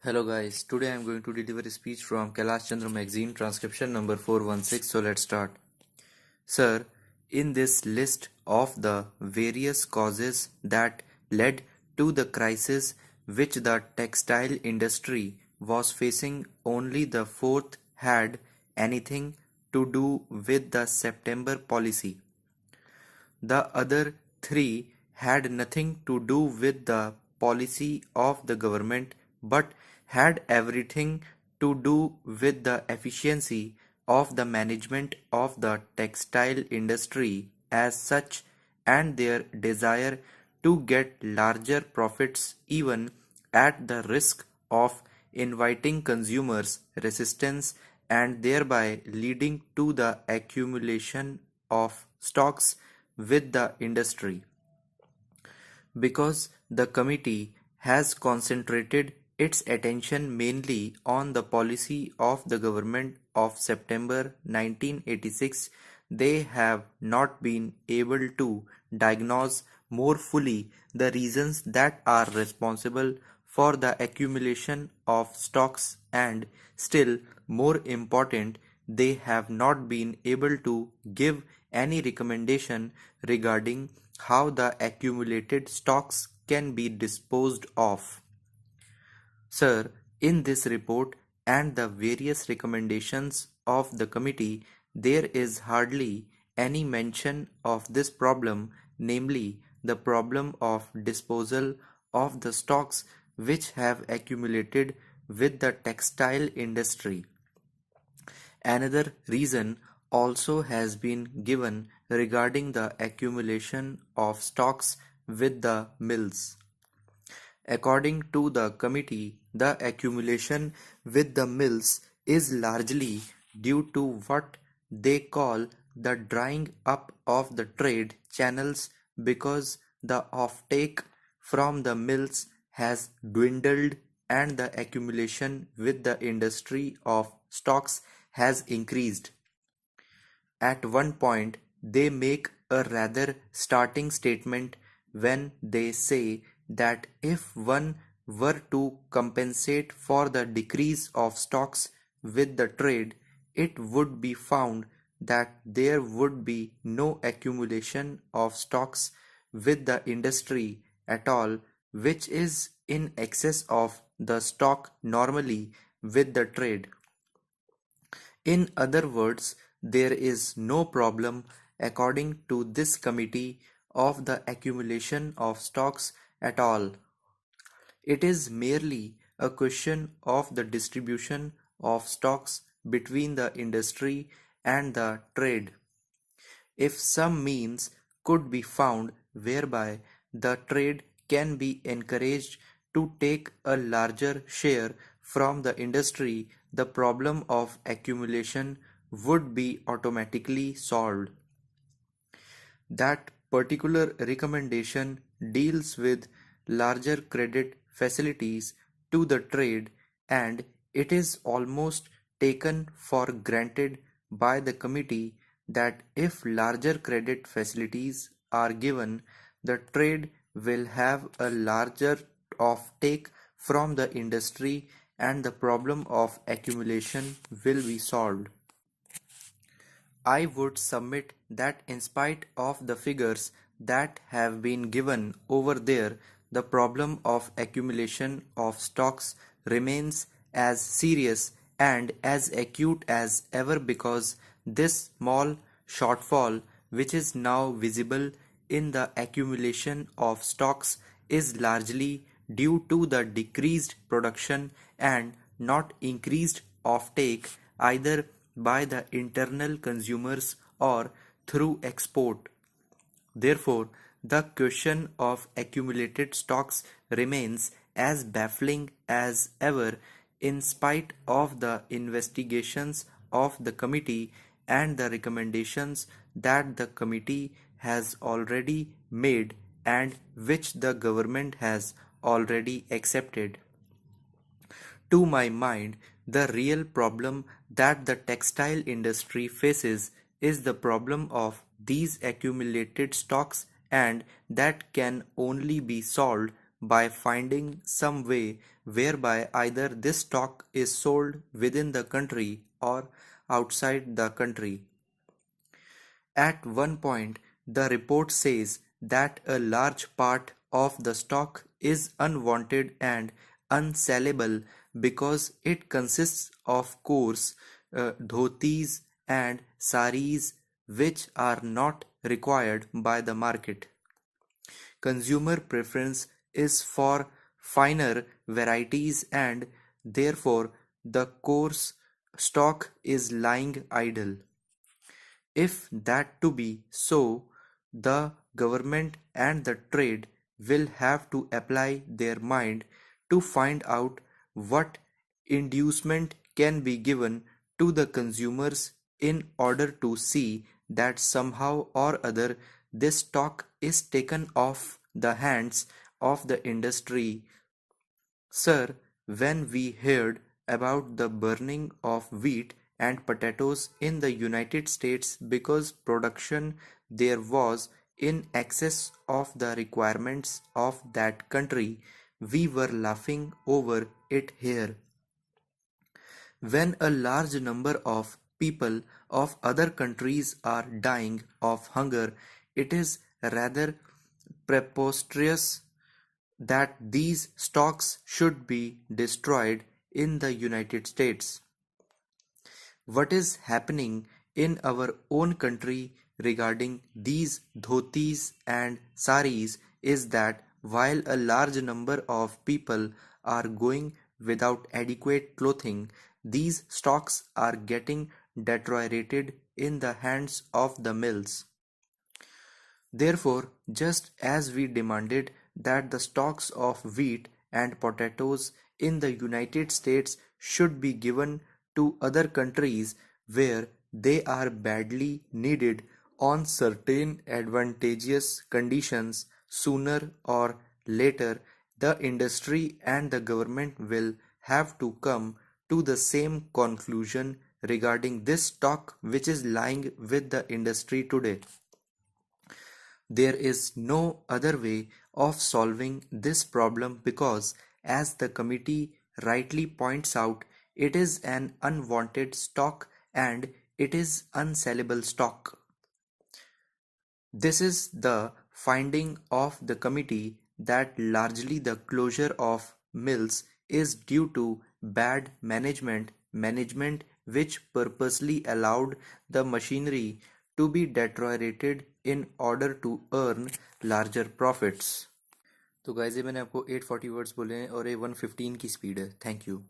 Hello guys, today I am going to deliver a speech from Kailash magazine, transcription number 416. So let's start. Sir, in this list of the various causes that led to the crisis which the textile industry was facing, only the fourth had anything to do with the September policy. The other three had nothing to do with the policy of the government but had everything to do with the efficiency of the management of the textile industry as such and their desire to get larger profits even at the risk of inviting consumers' resistance and thereby leading to the accumulation of stocks with the industry. Because the committee has concentrated its attention mainly on the policy of the government of September 1986, they have not been able to diagnose more fully the reasons that are responsible for the accumulation of stocks, and still more important, they have not been able to give any recommendation regarding how the accumulated stocks can be disposed of. Sir, in this report and the various recommendations of the committee, there is hardly any mention of this problem, namely the problem of disposal of the stocks which have accumulated with the textile industry. Another reason also has been given regarding the accumulation of stocks with the mills. According to the committee, the accumulation with the mills is largely due to what they call the drying up of the trade channels because the offtake from the mills has dwindled and the accumulation with the industry of stocks has increased. At one point, they make a rather startling statement when they say that if one were to compensate for the decrease of stocks with the trade, it would be found that there would be no accumulation of stocks with the industry at all, which is in excess of the stock normally with the trade. In other words, there is no problem, according to this committee, of the accumulation of stocks at all. It is merely a question of the distribution of stocks between the industry and the trade. If some means could be found whereby the trade can be encouraged to take a larger share from the industry, the problem of accumulation would be automatically solved. That particular recommendation deals with larger credit facilities to the trade, and it is almost taken for granted by the committee that if larger credit facilities are given, the trade will have a larger offtake from the industry and the problem of accumulation will be solved. I would submit that in spite of the figures that have been given over there, the problem of accumulation of stocks remains as serious and as acute as ever because this small shortfall which is now visible in the accumulation of stocks is largely due to the decreased production and not increased offtake either by the internal consumers or through export. Therefore, the question of accumulated stocks remains as baffling as ever in spite of the investigations of the committee and the recommendations that the committee has already made and which the government has already accepted. To my mind, the real problem that the textile industry faces is the problem of these accumulated stocks, and that can only be solved by finding some way whereby either this stock is sold within the country or outside the country. At one point, the report says that a large part of the stock is unwanted and unsellable because it consists of coarse dhotis and saris which are not required by the market. Consumer preference is for finer varieties and therefore the coarse stock is lying idle. If that to be so, the government and the trade will have to apply their mind to find out what inducement can be given to the consumers in order to see that somehow or other this stock is taken off the hands of the industry. Sir, when we heard about the burning of wheat and potatoes in the United States because production there was in excess of the requirements of that country, we were laughing over it here. When a large number of people of other countries are dying of hunger, it is rather preposterous that these stocks should be destroyed in the United States. What is happening in our own country regarding these dhotis and saris is that while a large number of people are going without adequate clothing, these stocks are getting deteriorated in the hands of the mills. Therefore, just as we demanded that the stocks of wheat and potatoes in the United States should be given to other countries where they are badly needed on certain advantageous conditions, sooner or later the industry and the government will have to come to the same conclusion regarding this stock which is lying with the industry today. There is no other way of solving this problem because, as the committee rightly points out, it is an unwanted stock and it is unsellable stock. This is the finding of the committee that largely the closure of mills is due to bad management which purposely allowed the machinery to be deteriorated in order to earn larger profits. तो guys ये मैंने आपको 840 words बोले हैं और ये 115 की speed है. Thank you.